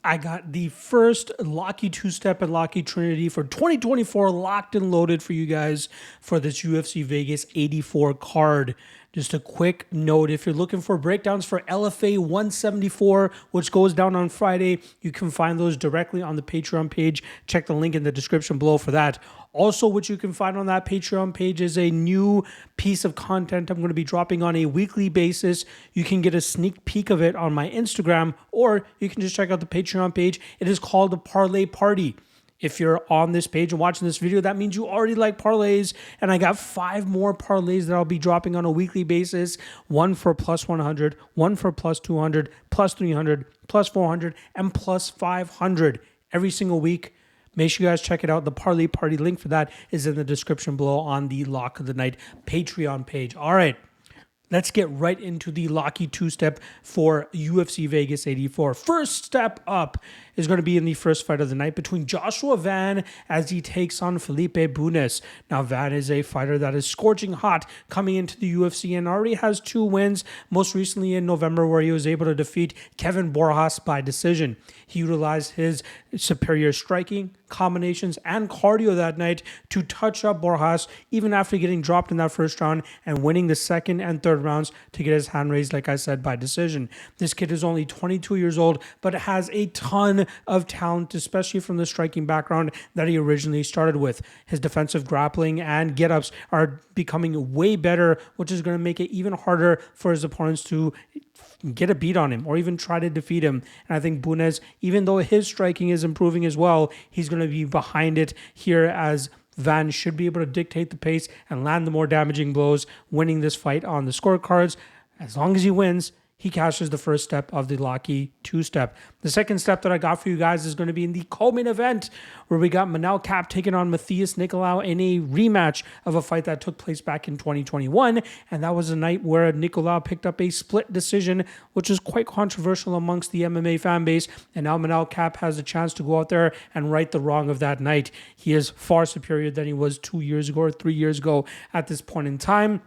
I got the first Locky two-step and Locky Trinity for 2024 locked and loaded for you guys for this UFC Vegas 84 card. Just a quick note, if you're looking for breakdowns for LFA 174, which goes down on Friday, you can find those directly on the Patreon page. Check the link in the description below for that. Also, what you can find on that Patreon page is a new piece of content I'm going to be dropping on a weekly basis. You can get a sneak peek of it on my Instagram, or you can just check out the Patreon page. It is called the Parlay Party. If you're on this page and watching this video, that means you already like parlays, and I got 5 more parlays that I'll be dropping on a weekly basis. One for plus 100, one for plus 200, plus 300, plus 400, and plus 500 every single week. Make sure you guys check it out. The Parlay Party link for that is in the description below on the Lock of the Night Patreon page. All right. Let's get right into the Locky two-step for UFC Vegas 84. First step up is going to be in the first fight of the night between Joshua Van as he takes on Felipe Bunes. Now, Van is a fighter that is scorching hot coming into the UFC and already has 2 wins, most recently in November where he was able to defeat Kevin Borjas by decision. He utilized his superior striking, combinations, and cardio that night to touch up Borjas even after getting dropped in that first round and winning the second and third rounds to get his hand raised, like I said, by decision. This kid is only 22 years old, but has a ton of talent, especially from the striking background that he originally started with. His defensive grappling and get-ups are becoming way better, which is going to make it even harder for his opponents to get a beat on him or even try to defeat him. And I think Bunes, even though his striking is improving as well, he's going to be behind it here, as Van should be able to dictate the pace and land the more damaging blows, winning this fight on the scorecards. As long as he wins, he cashes the first step of the Locky two-step. The second step that I got for you guys is going to be in the co-main event, where we got Manel Kape taking on Matthias Nicolau in a rematch of a fight that took place back in 2021. And that was a night where Nicolau picked up a split decision, which is quite controversial amongst the MMA fan base. And now Manel Kape has a chance to go out there and right the wrong of that night. He is far superior than he was 2 years ago or 3 years ago at this point in time.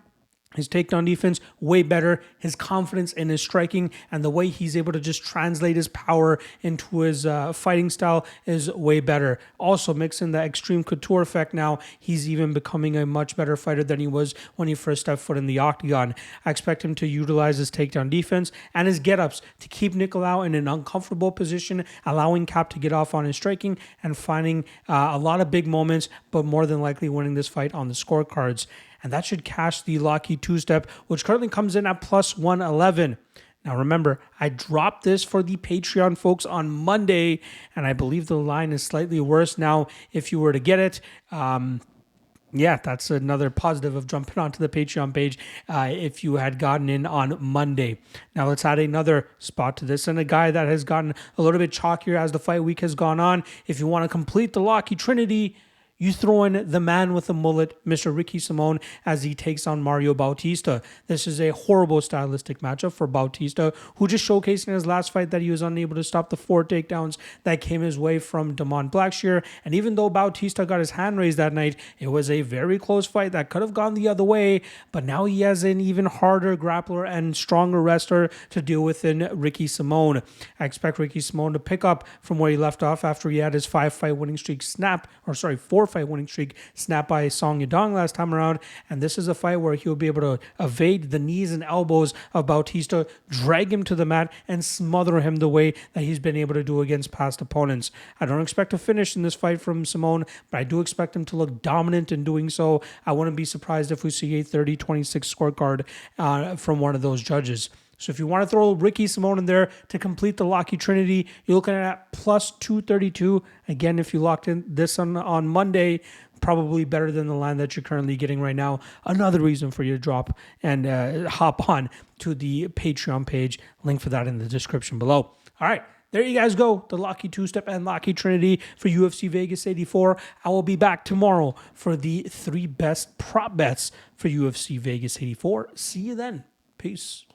His takedown defense, way better. His confidence in his striking and the way he's able to just translate his power into his fighting style is way better. Also, mix in the extreme couture effect now, he's even becoming a much better fighter than he was when he first stepped foot in the octagon. I expect him to utilize his takedown defense and his get-ups to keep Nicolau in an uncomfortable position, allowing Kape to get off on his striking and finding a lot of big moments, but more than likely winning this fight on the scorecards. And that should cash the Locky two-step, which currently comes in at plus 111. Now, remember, I dropped this for the Patreon folks on Monday, and I believe the line is slightly worse now if you were to get it. Yeah, that's another positive of jumping onto the Patreon page if you had gotten in on Monday. Now, let's add another spot to this, and a guy that has gotten a little bit chalkier as the fight week has gone on. If you want to complete the Locky Trinity, you throw in the man with the mullet, Mr. Ricky Simón, as he takes on Mario Bautista. This is a horrible stylistic matchup for Bautista, who just showcased in his last fight that he was unable to stop the 4 takedowns that came his way from Damon Blackshear. And even though Bautista got his hand raised that night, it was a very close fight that could have gone the other way. But now he has an even harder grappler and stronger wrestler to deal with in Ricky Simón. I expect Ricky Simón to pick up from where he left off after he had his 5-fight winning streak snap, or sorry, 4-fight winning streak snapped by Song Yadong last time around. And this is a fight where he'll be able to evade the knees and elbows of Bautista, drag him to the mat, and smother him the way that he's been able to do against past opponents. I don't expect a finish in this fight from Simón, but I do expect him to look dominant in doing so. I wouldn't be surprised if we see a 30-26 scorecard from one of those judges. So if you want to throw Ricky Simón in there to complete the Locky Trinity, you're looking at plus 232. Again, if you locked in this on Monday, probably better than the line that you're currently getting right now. Another reason for you to drop and hop on to the Patreon page. Link for that in the description below. All right. There you guys go, the Locky two-step and Locky Trinity for UFC Vegas 84. I will be back tomorrow for the 3 best prop bets for UFC Vegas 84. See you then. Peace.